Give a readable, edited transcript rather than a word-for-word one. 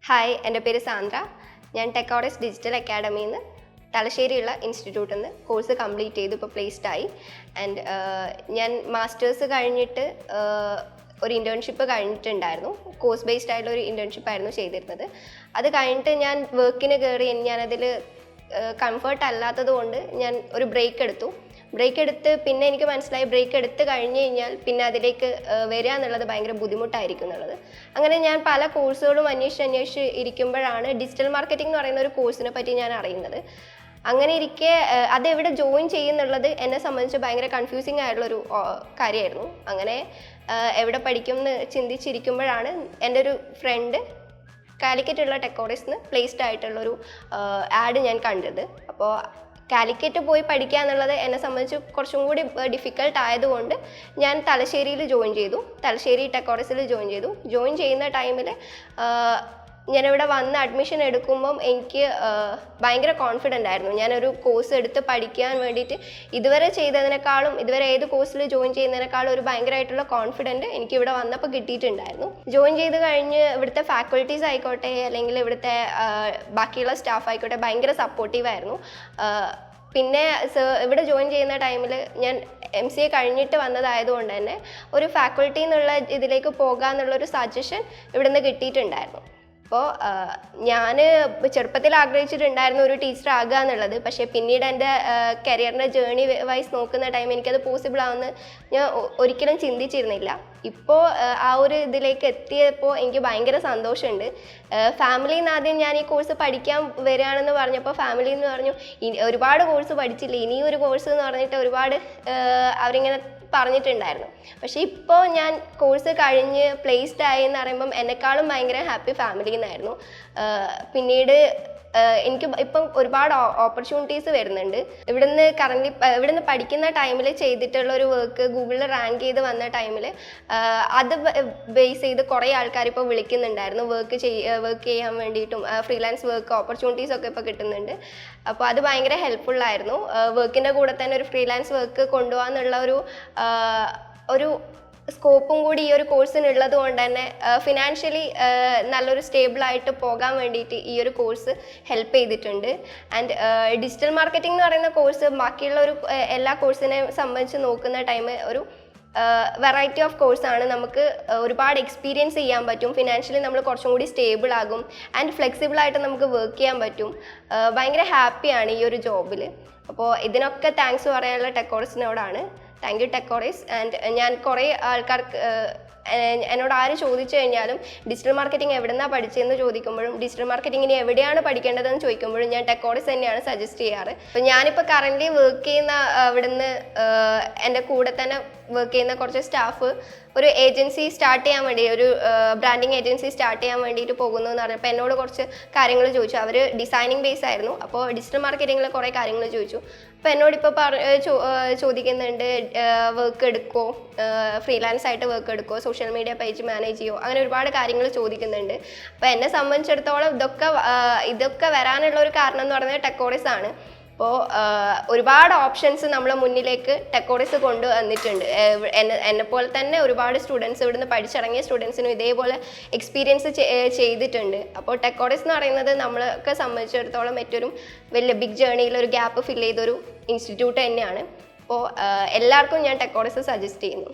Hi, എൻ്റെ പേര് സാന്ദ്ര. ഞാൻ ടെക്കോഡെക്സ് ഡിജിറ്റൽ അക്കാഡമിയിൽ നിന്ന് തലശ്ശേരിയുള്ള ഇൻസ്റ്റിറ്റ്യൂട്ടിൽ നിന്ന് കോഴ്സ് കംപ്ലീറ്റ് ചെയ്ത് ഇപ്പോൾ പ്ലേസ്ഡ് ആയി. ആൻഡ് ഞാൻ മാസ്റ്റേഴ്സ് കഴിഞ്ഞിട്ട് ഒരു ഇൻറ്റേൺഷിപ്പ് കഴിഞ്ഞിട്ടുണ്ടായിരുന്നു. കോഴ്സ് ബേസ്ഡ് ആയിട്ടുള്ള ഒരു ഇൻറ്റേൺഷിപ്പ് ആയിരുന്നു ചെയ്തിരുന്നത്. അത് കഴിഞ്ഞിട്ട് ഞാൻ വർക്കിന് കയറി ഞാനതിൽ കംഫർട്ട് അല്ലാത്തത് കൊണ്ട് ഞാൻ ഒരു ബ്രേക്ക് എടുത്ത് പിന്നെ എനിക്ക് മനസ്സിലായി ബ്രേക്ക് എടുത്ത് കഴിഞ്ഞ് കഴിഞ്ഞാൽ പിന്നെ അതിലേക്ക് വരിക എന്നുള്ളത് ഭയങ്കര ബുദ്ധിമുട്ടായിരിക്കും എന്നുള്ളത്. അങ്ങനെ ഞാൻ പല കോഴ്സുകളും അന്വേഷിച്ച് ഇരിക്കുമ്പോഴാണ് ഡിജിറ്റൽ മാർക്കറ്റിംഗ് എന്ന് പറയുന്ന ഒരു കോഴ്സിനെ പറ്റി ഞാൻ അറിയുന്നത്. അങ്ങനെ ഇരിക്കെ അതെവിടെ ജോയിൻ ചെയ്യുന്നുള്ളത് എന്നെ സംബന്ധിച്ച് ഭയങ്കര കൺഫ്യൂസിങ് ആയിട്ടുള്ളൊരു കാര്യമായിരുന്നു. അങ്ങനെ എവിടെ പഠിക്കും എന്ന് ചിന്തിച്ചിരിക്കുമ്പോഴാണ് എൻ്റെ ഒരു ഫ്രണ്ട് കാലിക്കറ്റുള്ള ടെക്കോഡെക്സിന് പ്ലേസ്ഡ് ആയിട്ടുള്ളൊരു ആഡ് ഞാൻ കണ്ടത്. അപ്പോൾ കാലിക്കറ്റ് പോയി പഠിക്കുക എന്നുള്ളത് എന്നെ സംബന്ധിച്ച് കുറച്ചും കൂടി ഡിഫിക്കൽട്ട് ആയതുകൊണ്ട് ഞാൻ തലശ്ശേരിയിൽ ജോയിൻ ചെയ്തു. തലശ്ശേരി ടെക്കോഡെക്സിൽ ജോയിൻ ചെയ്യുന്ന ടൈമിൽ ഞാനിവിടെ വന്ന് അഡ്മിഷൻ എടുക്കുമ്പം എനിക്ക് ഭയങ്കര കോൺഫിഡൻ്റ് ആയിരുന്നു. ഞാനൊരു കോഴ്സ് എടുത്ത് പഠിക്കാൻ വേണ്ടിയിട്ട് ഇതുവരെ ഏത് കോഴ്സിൽ ജോയിൻ ചെയ്യുന്നതിനേക്കാളും ഒരു ഭയങ്കരമായിട്ടുള്ള കോൺഫിഡൻറ്റ് എനിക്കിവിടെ വന്നപ്പോൾ കിട്ടിയിട്ടുണ്ടായിരുന്നു. ജോയിൻ ചെയ്ത് കഴിഞ്ഞ് ഇവിടുത്തെ ഫാക്കൽറ്റീസ് ആയിക്കോട്ടെ അല്ലെങ്കിൽ ഇവിടുത്തെ ബാക്കിയുള്ള സ്റ്റാഫ് ആയിക്കോട്ടെ ഭയങ്കര സപ്പോർട്ടീവായിരുന്നു. പിന്നെ ഇവിടെ ജോയിൻ ചെയ്യുന്ന ടൈമിൽ ഞാൻ MCA കഴിഞ്ഞിട്ട് വന്നതായതുകൊണ്ട് തന്നെ ഒരു ഫാക്കൽറ്റി എന്നുള്ള ഇതിലേക്ക് പോകാമെന്നുള്ളൊരു സജഷൻ ഇവിടെ നിന്ന് കിട്ടിയിട്ടുണ്ടായിരുന്നു. അപ്പോൾ ഞാൻ ചെറുപ്പത്തിൽ ആഗ്രഹിച്ചിട്ടുണ്ടായിരുന്നു ഒരു ടീച്ചർ ആകുക എന്നുള്ളത്. പക്ഷേ പിന്നീട് എൻ്റെ കരിയറിൻ്റെ ജേണി വൈസ് നോക്കുന്ന ടൈം എനിക്കത് പോസിബിൾ ആവുമെന്ന് ഞാൻ ഒരിക്കലും ചിന്തിച്ചിരുന്നില്ല. ഇപ്പോൾ ആ ഒരു ഇതിലേക്ക് എത്തിയപ്പോൾ എനിക്ക് ഭയങ്കര സന്തോഷമുണ്ട്. ഫാമിലിയിൽ നിന്ന് ആദ്യം ഞാൻ ഈ കോഴ്സ് പഠിക്കാൻ വരികയാണെന്ന് പറഞ്ഞപ്പോൾ ഫാമിലിയിൽ നിന്ന് പറഞ്ഞു ഒരുപാട് കോഴ്സ് പഠിച്ചില്ല, ഇനിയും ഒരു കോഴ്സ് എന്ന് പറഞ്ഞിട്ട് ഒരുപാട് അവരിങ്ങനെ പറഞ്ഞിട്ടുണ്ടായിരുന്നു. പക്ഷേ ഇപ്പോൾ ഞാൻ കോഴ്സ് കഴിഞ്ഞ് പ്ലേസ്ഡ് ആയി എന്ന് പറയുമ്പം എന്നെക്കാളും ഭയങ്കര ഹാപ്പി ഫാമിലിയിൽ നിന്നായിരുന്നു. പിന്നീട് എനിക്ക് ഇപ്പം ഒരുപാട് ഓപ്പർച്യൂണിറ്റീസ് വരുന്നുണ്ട്. ഇവിടുന്ന് പഠിക്കുന്ന ടൈമിൽ ചെയ്തിട്ടുള്ള ഒരു വർക്ക് ഗൂഗിളിൽ റാങ്ക് ചെയ്ത് വന്ന ടൈമിൽ അത് ബേസ് ചെയ്ത് കുറേ ആൾക്കാർ ഇപ്പോൾ വിളിക്കുന്നുണ്ടായിരുന്നു വർക്ക് ചെയ്യാൻ വേണ്ടിയിട്ടും. ഫ്രീലാൻസ് വർക്ക് ഓപ്പർച്യൂണിറ്റീസ് ഒക്കെ ഇപ്പോൾ കിട്ടുന്നുണ്ട്. അപ്പോൾ അത് ഭയങ്കര ഹെൽപ്ഫുള്ളായിരുന്നു. വർക്കിൻ്റെ കൂടെ തന്നെ ഒരു ഫ്രീലാൻസ് വർക്ക് കൊണ്ടുപോകാന്നുള്ള ഒരു സ്കോപ്പും കൂടി ഈ ഒരു കോഴ്സിനുള്ളത് കൊണ്ട് തന്നെ ഫിനാൻഷ്യലി നല്ലൊരു സ്റ്റേബിളായിട്ട് പോകാൻ വേണ്ടിയിട്ട് ഈ ഒരു കോഴ്സ് ഹെൽപ്പ് ചെയ്തിട്ടുണ്ട്. ആൻഡ് ഡിജിറ്റൽ മാർക്കറ്റിംഗ് എന്ന് പറയുന്ന കോഴ്സ് ബാക്കിയുള്ള എല്ലാ കോഴ്സിനെ സംബന്ധിച്ച് നോക്കുന്ന ടൈം ഒരു വെറൈറ്റി ഓഫ് കോഴ്സാണ്. നമുക്ക് ഒരുപാട് എക്സ്പീരിയൻസ് ചെയ്യാൻ പറ്റും. ഫിനാൻഷ്യലി നമ്മൾ കുറച്ചും കൂടി സ്റ്റേബിൾ ആകും. ആൻഡ് ഫ്ലെക്സിബിളായിട്ട് നമുക്ക് വർക്ക് ചെയ്യാൻ പറ്റും. ഭയങ്കര ഹാപ്പിയാണ് ഈ ഒരു ജോബിൽ. അപ്പോൾ ഇതിനൊക്കെ താങ്ക്സ് പറയാനുള്ള ടെക്കോഡെക്സിനോടാണ്. Thank you Techodex. ആൻഡ് ഞാൻ കുറേ ആൾക്കാർക്ക് എന്നോട് ആര് ചോദിച്ചു കഴിഞ്ഞാലും ഡിജിറ്റൽ മാർക്കറ്റിംഗ് എവിടെ നിന്നാണ് പഠിച്ചതെന്ന് ചോദിക്കുമ്പോഴും ഡിജിറ്റൽ മാർക്കറ്റിംഗിന് എവിടെയാണ് പഠിക്കേണ്ടതെന്ന് ചോദിക്കുമ്പോഴും ഞാൻ ടെക്കോഡെക്സ് തന്നെയാണ് സജസ്റ്റ് ചെയ്യാറ്. അപ്പോൾ ഞാനിപ്പോൾ കറൻ്റ്ലി വർക്ക് ചെയ്യുന്ന അവിടുന്ന് എൻ്റെ കൂടെ തന്നെ വർക്ക് ചെയ്യുന്ന കുറച്ച് സ്റ്റാഫ് ഒരു ഏജൻസി സ്റ്റാർട്ട് ചെയ്യാൻ വേണ്ടി ഒരു ബ്രാൻഡിങ് ഏജൻസി സ്റ്റാർട്ട് ചെയ്യാൻ വേണ്ടിയിട്ട് പോകുന്നു എന്ന് പറഞ്ഞപ്പോൾ എന്നോട് കുറച്ച് കാര്യങ്ങൾ ചോദിച്ചു. അവർ ഡിസൈനിങ് ബേസ് ആയിരുന്നു. അപ്പോൾ ഡിജിറ്റൽ മാർക്കറ്റിങ്ങിൽ കുറേ കാര്യങ്ങൾ ചോദിച്ചു. അപ്പോൾ എന്നോടിപ്പോൾ ചോദിക്കുന്നുണ്ട് വർക്ക് എടുക്കുമോ, ഫ്രീലാൻസ് ആയിട്ട് വർക്ക് എടുക്കുമോ, സോഷ്യൽ മീഡിയ പേജ് മാനേജ് ചെയ്യുമോ, അങ്ങനെ ഒരുപാട് കാര്യങ്ങൾ ചോദിക്കുന്നുണ്ട്. അപ്പോൾ എന്നെ സംബന്ധിച്ചിടത്തോളം ഇതൊക്കെ വരാനുള്ള ഒരു കാരണം എന്ന് പറയുന്നത് ടെക്കോഡെക്സ് ആണ്. അപ്പോൾ ഒരുപാട് ഓപ്ഷൻസ് നമ്മളെ മുന്നിലേക്ക് ടെക്കോഡെക്സ് കൊണ്ടുവന്നിട്ടുണ്ട്. എന്നെപ്പോലെ തന്നെ ഒരുപാട് സ്റ്റുഡൻസ് ഇവിടുന്ന് പഠിച്ചിറങ്ങിയ സ്റ്റുഡൻസിനും ഇതേപോലെ എക്സ്പീരിയൻസ് ചെയ്തിട്ടുണ്ട്. അപ്പോൾ ടെക്കോഡെക്സ് എന്ന് പറയുന്നത് നമ്മളൊക്കെ സംബന്ധിച്ചിടത്തോളം ഏറ്റവും വലിയ ബിഗ് ജേണിയിൽ ഒരു ഗ്യാപ്പ് ഫില്ല് ചെയ്തൊരു ഇൻസ്റ്റിറ്റ്യൂട്ട് തന്നെയാണ്. അപ്പോൾ എല്ലാവർക്കും ഞാൻ ടെക്കോഡെക്സ് സജസ്റ്റ് ചെയ്യുന്നു.